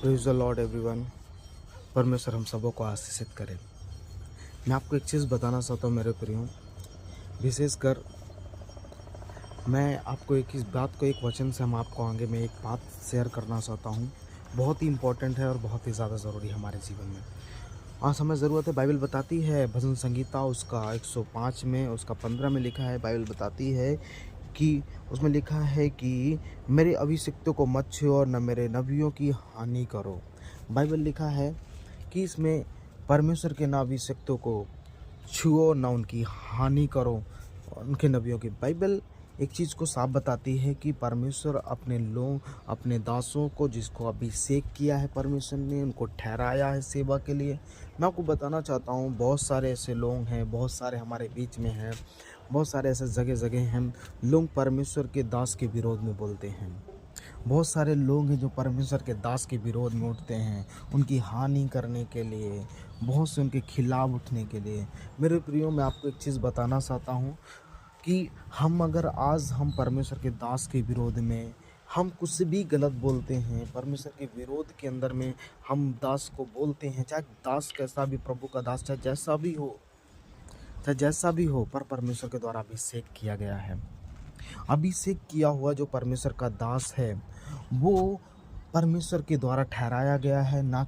Praise the Lord everyone. परमेश्वर हम सबों को आशीषित करे। मैं आपको एक चीज़ बताना चाहता हूँ मेरे प्रियो, विशेषकर मैं आपको एक इस बात को एक वचन से हम आपको आगे मैं एक बात शेयर करना चाहता हूँ। बहुत ही इम्पोर्टेंट है और बहुत ही ज़्यादा ज़रूरी है हमारे जीवन में। आज हमें ज़रूरत है। बाइबल बताती है, भजन संगीता उसका 105 में उसका 15 में लिखा है। बाइबल बताती है कि उसमें लिखा है कि मेरे अभिषिक्तों को मत छुओ और न मेरे नबियों की हानि करो। बाइबल लिखा है कि इसमें परमेश्वर के न अभिषिक्तों को छुओ न उनकी हानि करो, उनके नबियों की। बाइबल एक चीज़ को साफ बताती है कि परमेश्वर अपने लोग, अपने दासों को जिसको अभिषेक किया है परमेश्वर ने, उनको ठहराया है सेवा के लिए। मैं आपको बताना चाहता हूँ, बहुत सारे ऐसे लोग हैं, बहुत सारे हमारे बीच में हैं, बहुत सारे ऐसे जगह जगह हैं, लोग परमेश्वर के दास के विरोध में बोलते हैं। बहुत सारे लोग हैं जो परमेश्वर के दास के विरोध में उठते हैं, उनकी हानि करने के लिए, बहुत से उनके खिलाफ उठने के लिए। मेरे प्रियो, मैं आपको एक चीज़ बताना चाहता हूँ कि हम परमेश्वर के दास के विरोध में हम कुछ भी गलत बोलते हैं, परमेश्वर के विरोध के अंदर में हम दास को बोलते हैं, चाहे दास कैसा भी, प्रभु का दास चाहे जैसा भी हो, पर परमेश्वर के द्वारा अभिषेक किया गया है। अभिषेक किया हुआ जो परमेश्वर का दास है वो परमेश्वर के द्वारा ठहराया गया है, ना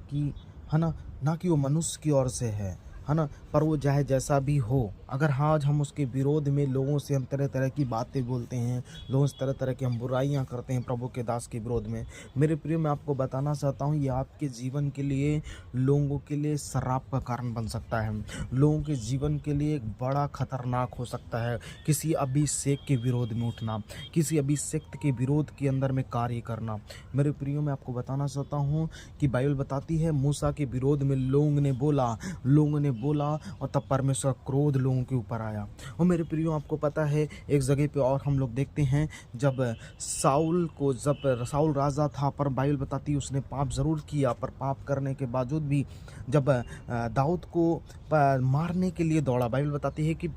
कि वो मनुष्य की ओर से है ना। पर वो चाहे जैसा भी हो, अगर आज हम उसके विरोध में लोगों से हम तरह तरह की बातें बोलते हैं, लोगों से तरह तरह की हम बुराइयां करते हैं प्रभु के दास के विरोध में, मेरे प्रिय मैं आपको बताना चाहता हूँ, ये आपके जीवन के लिए, लोगों के लिए श्राप का कारण बन सकता है। लोगों के जीवन के लिए एक बड़ा खतरनाक हो सकता है किसी अभिषेक के विरोध में उठना, किसी अभिषेक के विरोध के अंदर में कार्य करना। मेरे प्रियो मैं आपको बताना चाहता हूँ कि बाइबल बताती है, मूसा के विरोध में लोगों ने बोला और तब परमेश्वर क्रोध लोगों के ऊपर आया। और मेरे प्रियो आपको पता है, एक जगह पे और हम लोग देखते हैं, जब साउल राजा था, पर बाइबल बताती है उसने पाप जरूर किया, पर पाप करने के बावजूद भी जब दाऊद को मारने के लिए दौड़ा, बाइबल बताती है कि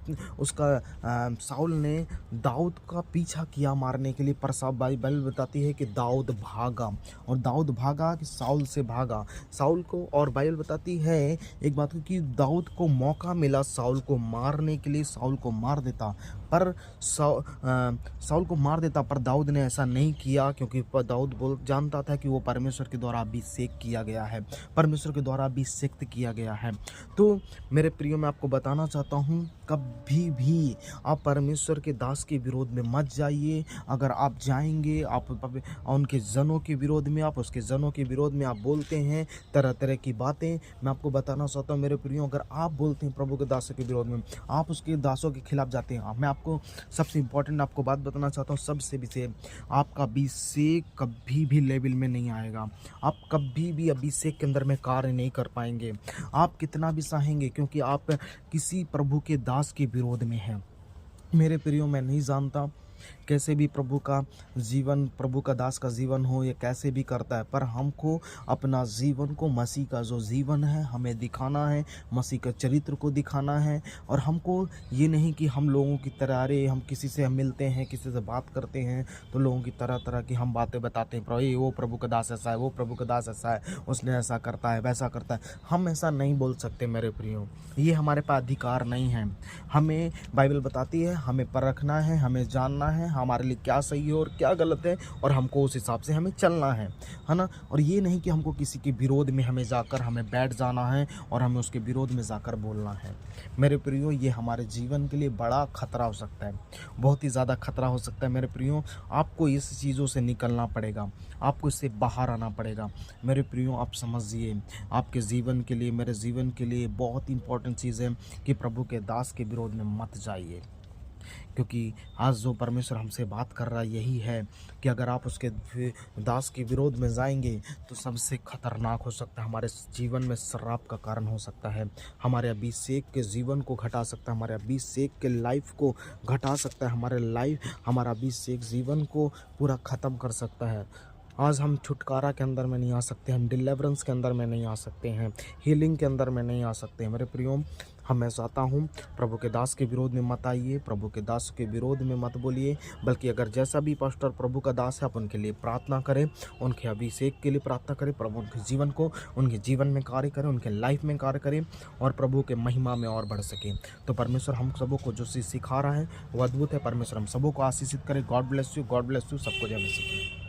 साउल ने दाऊद का पीछा किया मारने के लिए, पर बाइबल बताती है कि दाऊद भागा, और दाऊद भागा कि साउल से भागा साउल को। और बाइबल बताती है एक बात कि दाऊद को मौका मिला साउल को मारने के लिए, साउल को मार देता, पर साउल को मार देता, पर दाऊद ने ऐसा नहीं किया, क्योंकि दाऊद जानता था कि वो परमेश्वर के द्वारा अभिषेक किया गया है, परमेश्वर के द्वारा अभिषेक्त किया गया है। तो मेरे प्रियो मैं आपको बताना चाहता हूँ, कभी भी आप परमेश्वर के दास के विरोध में मत जाइए। अगर आप जाएंगे, आप उनके जनों के विरोध में, आप उसके जनों के विरोध में आप बोलते हैं तरह तरह की बातें, मैं आपको बताना चाहता हूँ मेरे प्रियो, अगर आप बोलते हैं प्रभु के दासों के विरोध में, आप उसके दासों के खिलाफ जाते हैं, मैं आपको सबसे इंपॉर्टेंट आपको बात बताना चाहता हूँ, सबसे विषय, आपका अभिषेक कभी भी लेवल में नहीं आएगा। आप कभी भी अभिषेक के अंदर में कार्य नहीं कर पाएंगे, आप कितना भी चाहेंगे, क्योंकि आप किसी प्रभु के दास के विरोध में हैं। मेरे प्रियो, मैं नहीं जानता कैसे भी प्रभु का दास का जीवन हो, ये कैसे भी करता है, पर हमको अपना जीवन को, मसीह का जो जीवन है हमें दिखाना है, मसीह का चरित्र को दिखाना है। और हमको ये नहीं कि हम लोगों की तरह, अरे हम किसी से हम मिलते हैं, किसी से बात करते हैं तो लोगों की तरह तरह की हम बातें बताते हैं, प्रभु वो प्रभु का दास ऐसा है, वो प्रभु का दास ऐसा है, उसने ऐसा करता है, वैसा करता है। हम ऐसा नहीं बोल सकते मेरे प्रियो, ये हमारे पास अधिकार नहीं है। हमें बाइबल बताती है, हमें परखना है, हमें जानना है हमारे लिए क्या सही है और क्या गलत है, और हमको उस हिसाब से हमें चलना है ना। और ये नहीं कि हमको किसी के विरोध में हमें जाकर हमें बैठ जाना है और हमें उसके विरोध में जाकर बोलना है। मेरे प्रियो, ये हमारे जीवन के लिए बड़ा खतरा हो सकता है, बहुत ही ज़्यादा खतरा हो सकता है। मेरे प्रियो, आपको इस चीज़ों से निकलना पड़ेगा, आपको इससे बाहर आना पड़ेगा। मेरे प्रियो, आप समझिए, आपके जीवन के लिए, मेरे जीवन के लिए बहुत इंपॉर्टेंट चीज़ है कि प्रभु के दास के विरोध में मत जाइए, क्योंकि आज जो परमेश्वर हमसे बात कर रहा है यही है कि अगर आप उसके दास के विरोध में जाएंगे तो सबसे खतरनाक हो सकता है, हमारे जीवन में श्राप का कारण हो सकता है, हमारे अभिषेक के जीवन को घटा सकता है, हमारे अभिषेक के लाइफ को घटा सकता है, हमारा अभिषेक जीवन को पूरा ख़त्म कर सकता है। आज हम छुटकारा के अंदर में नहीं आ सकते, हम डिलीवरेंस के अंदर में नहीं आ सकते हैं, हीलिंग के अंदर में नहीं आ सकते हैं। मेरे प्रियो, मैं चाहता हूँ प्रभु के दास के विरोध में मत आइए, प्रभु के दास के विरोध में मत बोलिए, बल्कि अगर जैसा भी पास्टर प्रभु का दास है, आप उनके लिए प्रार्थना करें, उनके अभिषेक के लिए प्रार्थना करें, प्रभु उनके जीवन को, उनके जीवन में कार्य करें, उनके लाइफ में कार्य करें और प्रभु के महिमा में और बढ़ सके। तो परमेश्वर हम सबों को जो चीज़ सिखा रहा है वो अद्भुत है। परमेश्वर हम सबों को आशीषित करे। God bless you, God bless you. सबको जय मसीह की।